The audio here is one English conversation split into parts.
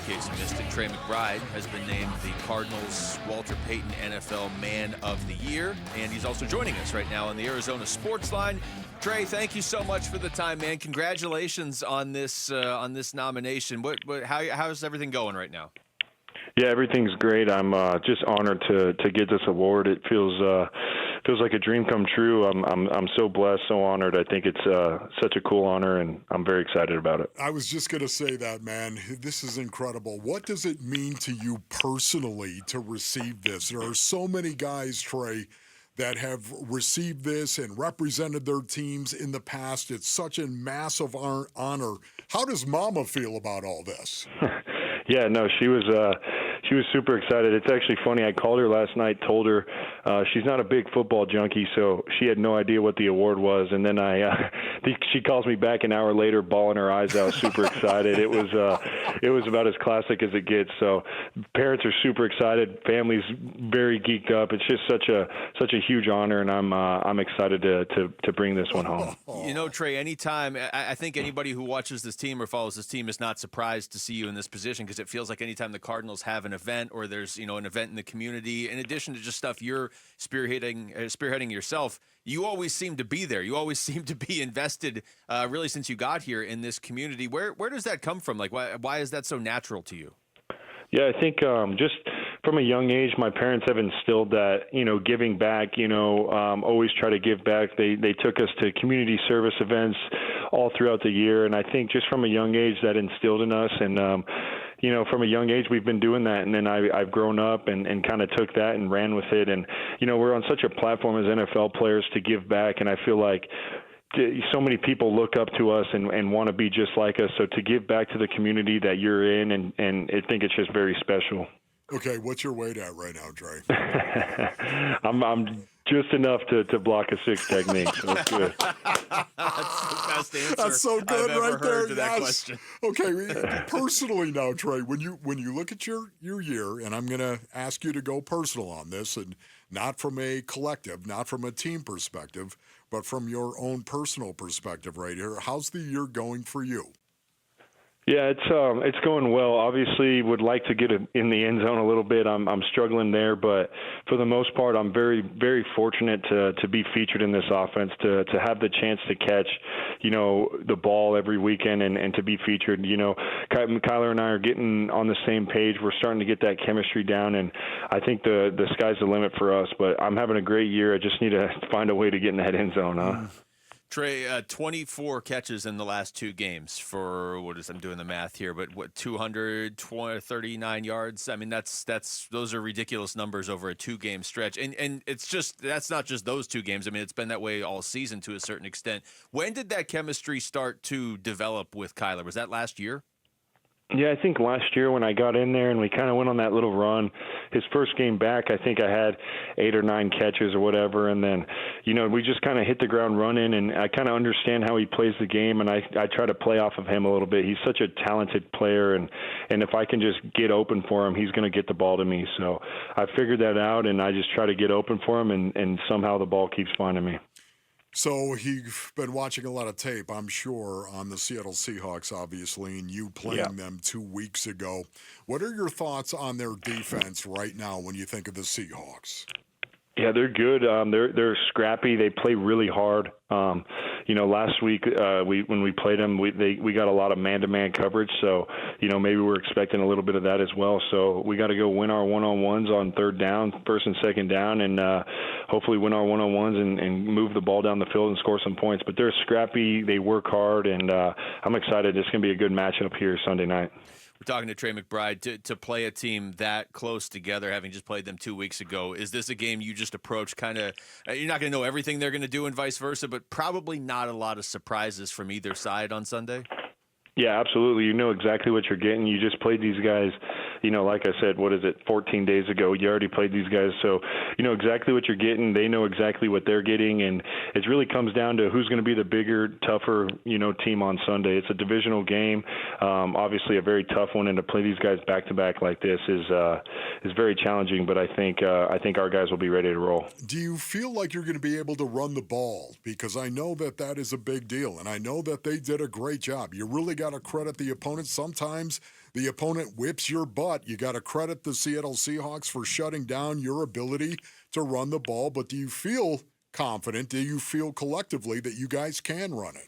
case you missed it, Trey McBride has been named the Cardinals Walter Payton NFL Man of the Year, and he's also joining us right now on the Arizona Sports Line. Trey, thank you so much for the time, man. Congratulations on this nomination. How's everything going right now? Yeah, everything's great. I'm just honored to get this award. It feels like a dream come true. I'm so blessed, so honored. I think it's such a cool honor, and I'm very excited about it. I was just going to say that, man. This is incredible. What does it mean to you personally to receive this? There are so many guys, Trey, that have received this and represented their teams in the past. It's such a massive honor. How does Mama feel about all this? Yeah, no, she was super excited. It's actually funny. I called her last night, told her she's not a big football junkie, so she had no idea what the award was. And then she calls me back an hour later, bawling her eyes out, super excited. It was about as classic as it gets. So parents are super excited. Family's very geeked up. It's just such a huge honor, and I'm excited to bring this one home. You know, Trey, anytime I think anybody who watches this team or follows this team is not surprised to see you in this position, because it feels like anytime the Cardinals have an event or there's an event in the community, in addition to just stuff you're spearheading yourself, you always seem to be there. You always seem to be invested, really, since you got here in this community. Where does that come from? Like, why is that so natural to you? Yeah, I think just from a young age, my parents have instilled that, giving back, always try to give back. They took us to community service events all throughout the year. And I think just from a young age that instilled in us. And, from a young age, we've been doing that. And then I've grown up and kind of took that and ran with it. And, we're on such a platform as NFL players to give back. And I feel like so many people look up to us and want to be just like us. So to give back to the community that you're in, and I think it's just very special. Okay, what's your weight at right now, Trey? I'm just enough to block a six technique, so that's good. That's the best answer That's so good I've right ever there. heard to that question. Okay, personally now, Trey, when you look at your year, and I'm going to ask you to go personal on this, and not from a collective, not from a team perspective, but from your own personal perspective right here, how's the year going for you? Yeah, it's going well. Obviously, would like to get in the end zone a little bit. I'm struggling there, but for the most part, I'm very, very fortunate to be featured in this offense, to have the chance to catch, the ball every weekend and to be featured. Kyler and I are getting on the same page. We're starting to get that chemistry down, and I think the sky's the limit for us. But I'm having a great year. I just need to find a way to get in that end zone, huh? Trey, 24 catches in the last two games for I'm doing the math here, but 239 yards. I mean, those are ridiculous numbers over a 2-game stretch. And that's not just those 2 games. I mean, it's been that way all season to a certain extent. When did that chemistry start to develop with Kyler? Was that last year? Yeah, I think last year when I got in there and we kind of went on that little run, his first game back, I think I had 8 or 9 catches or whatever. And then, we just kind of hit the ground running, and I kind of understand how he plays the game, and I try to play off of him a little bit. He's such a talented player, and if I can just get open for him, he's going to get the ball to me. So I figured that out, and I just try to get open for him, and somehow the ball keeps finding me. So you've been watching a lot of tape, I'm sure, on the Seattle Seahawks, obviously, and you playing them 2 weeks ago. What are your thoughts on their defense right now when you think of the Seahawks? Yeah, they're good. They're scrappy. They play really hard. Last week when we played them, we got a lot of man-to-man coverage. So maybe we're expecting a little bit of that as well. So we got to go win our one-on-ones on third down, first and second down, and hopefully win our one-on-ones and move the ball down the field and score some points. But they're scrappy. They work hard, and I'm excited. It's going to be a good matchup here Sunday night. We're talking to Trey McBride. To play a team that close together, having just played them 2 weeks ago, is this a game you just approach kind of – you're not going to know everything they're going to do and vice versa, but probably not a lot of surprises from either side on Sunday? Yeah, absolutely. You know exactly what you're getting. You just played these guys, like I said, 14 days ago. You already played these guys. So you know exactly what you're getting. They know exactly what they're getting. And it really comes down to who's going to be the bigger, tougher, team on Sunday. It's a divisional game, obviously a very tough one. And to play these guys back-to-back like this is very challenging. But I think our guys will be ready to roll. Do you feel like you're going to be able to run the ball? Because I know that is a big deal. And I know that they did a great job. You really got got to credit the opponent. Sometimes the opponent whips your butt. You got to credit the Seattle Seahawks for shutting down your ability to run the ball. But do you feel confident? Do you feel collectively that you guys can run it?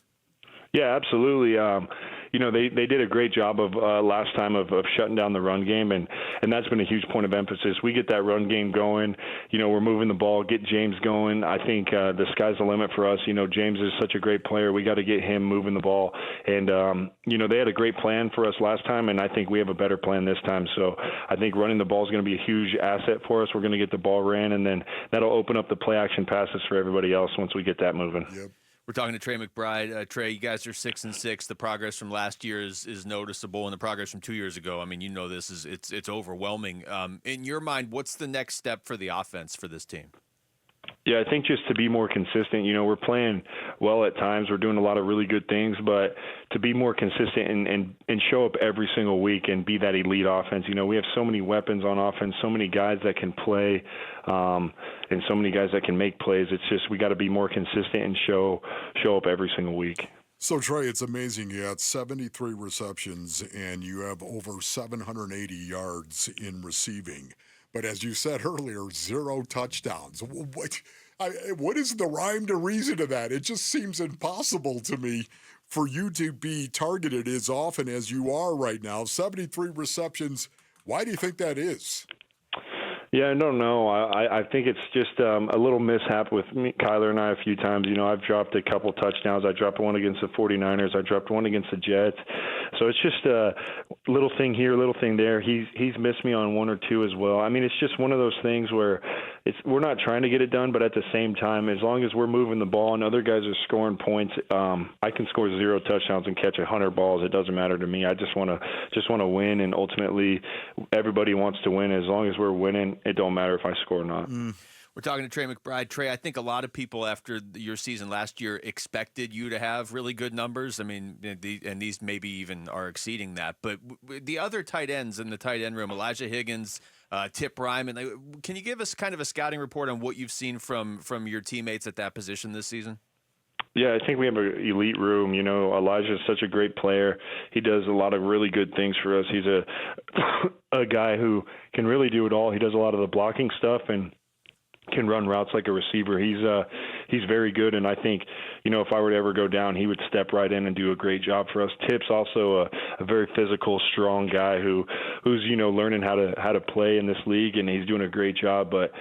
Yeah, absolutely. They did a great job of last time of shutting down the run game, and that's been a huge point of emphasis. We get that run game going. We're moving the ball, get James going. I think the sky's the limit for us. James is such a great player. We got to get him moving the ball. And, they had a great plan for us last time, and I think we have a better plan this time. So I think running the ball is going to be a huge asset for us. We're going to get the ball ran, and then that'll open up the play action passes for everybody else once we get that moving. Yep. We're talking to Trey McBride. Trey, you guys are 6-6. The progress from last year is noticeable, and the progress from 2 years ago, I mean, this is it's overwhelming. In your mind, what's the next step for the offense for this team? Yeah, I think just to be more consistent. We're playing well at times. We're doing a lot of really good things, but to be more consistent and show up every single week and be that elite offense. We have so many weapons on offense, so many guys that can play, and so many guys that can make plays. It's just we got to be more consistent and show up every single week. So, Trey, it's amazing. You had 73 receptions, and you have over 780 yards in receiving. But as you said earlier, 0 touchdowns. What is the rhyme to reason to that? It just seems impossible to me for you to be targeted as often as you are right now. 73 receptions. Why do you think that is? Yeah, I don't know. I think it's just a little mishap with me, Kyler and I a few times. I've dropped a couple touchdowns. I dropped one against the 49ers. I dropped one against the Jets. So it's just a little thing here, little thing there. He's missed me on 1 or 2 as well. I mean, it's just one of those things where we're not trying to get it done, but at the same time, as long as we're moving the ball and other guys are scoring points, I can score 0 touchdowns and catch 100 balls. It doesn't matter to me. I just want to win, and ultimately everybody wants to win. As long as we're winning, it don't matter if I score or not. We're talking to Trey McBride. Trey, I think a lot of people after your season last year expected you to have really good numbers. I mean, and these maybe even are exceeding that. But the other tight ends in the tight end room, Elijah Higgins, Tip Ryman, can you give us kind of a scouting report on what you've seen from your teammates at that position this season? Yeah, I think we have an elite room. Elijah's such a great player. He does a lot of really good things for us. He's a guy who can really do it all. He does a lot of the blocking stuff and can run routes like a receiver. He's very good, and I think, if I were to ever go down, he would step right in and do a great job for us. Tip's also a very physical, strong guy who's learning how to play in this league, and he's doing a great job. But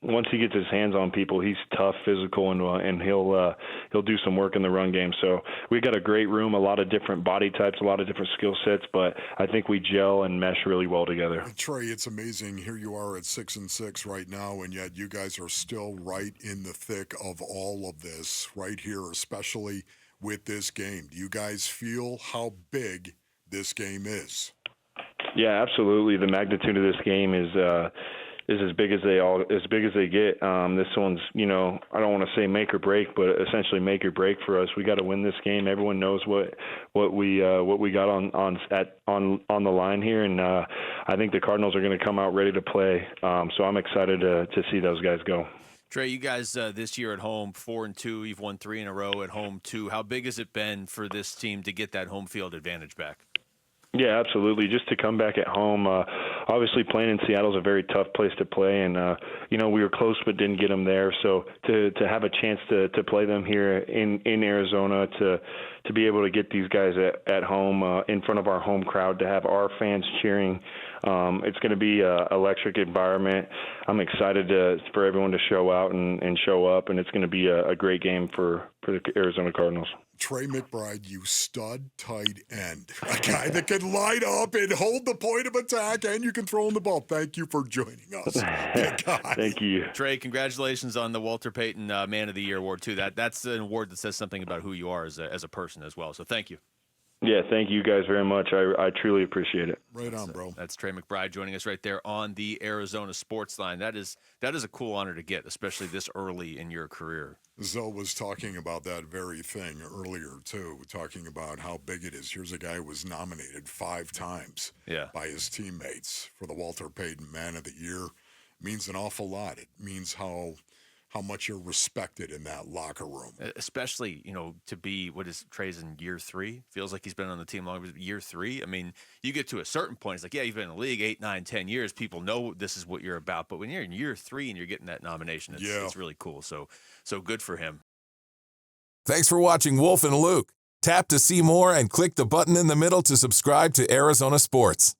once he gets his hands on people, he's tough, physical, and he'll do some work in the run game. So we got a great room, a lot of different body types, a lot of different skill sets, but I think we gel and mesh really well together. Trey, it's amazing. Here you are at 6-6 right now, and yet you guys are still right in the thick of all of this right here, especially with this game. Do you guys feel how big this game is? Yeah, absolutely. The magnitude of this game is as big as they get. This one's, I don't want to say make or break, but essentially make or break for us. We got to win this game. Everyone knows what we got on the line here, and I think the Cardinals are going to come out ready to play. So I'm excited to see those guys go. Trey, you guys this year at home 4-2. You've won 3 in a row at home too. How big has it been for this team to get that home field advantage back? Yeah, absolutely. Just to come back at home. Obviously, playing in Seattle is a very tough place to play, and we were close but didn't get them there. So to have a chance to play them here in Arizona, to be able to get these guys at home in front of our home crowd, to have our fans cheering, it's going to be an electric environment. I'm excited for everyone to show out and show up, and it's going to be a great game for the Arizona Cardinals. Trey McBride, you stud tight end, a guy that can line up and hold the point of attack, and you can throw in the ball. Thank you for joining us. Thank you. Trey, congratulations on the Walter Payton Man of the Year award, too. That's an award that says something about who you are as a person as well. So thank you. Yeah, thank you guys very much. I truly appreciate it. Right on, bro. That's Trey McBride joining us right there on the Arizona Sports Line. That is a cool honor to get, especially this early in your career. Zoe was talking about that very thing earlier, too, talking about how big it is. Here's a guy who was nominated 5 times by his teammates for the Walter Payton Man of the Year. It means an awful lot. It means how how much you're respected in that locker room. Especially, to be, what is Trey's in year 3? Feels like he's been on the team longer. Year 3. I mean, you get to a certain point, it's like, yeah, you've been in the league 8, 9, 10 years. People know this is what you're about. But when you're in year 3 and you're getting that nomination, it's really cool. So good for him. Thanks for watching Wolf and Luke. Tap to see more and click the button in the middle to subscribe to Arizona Sports.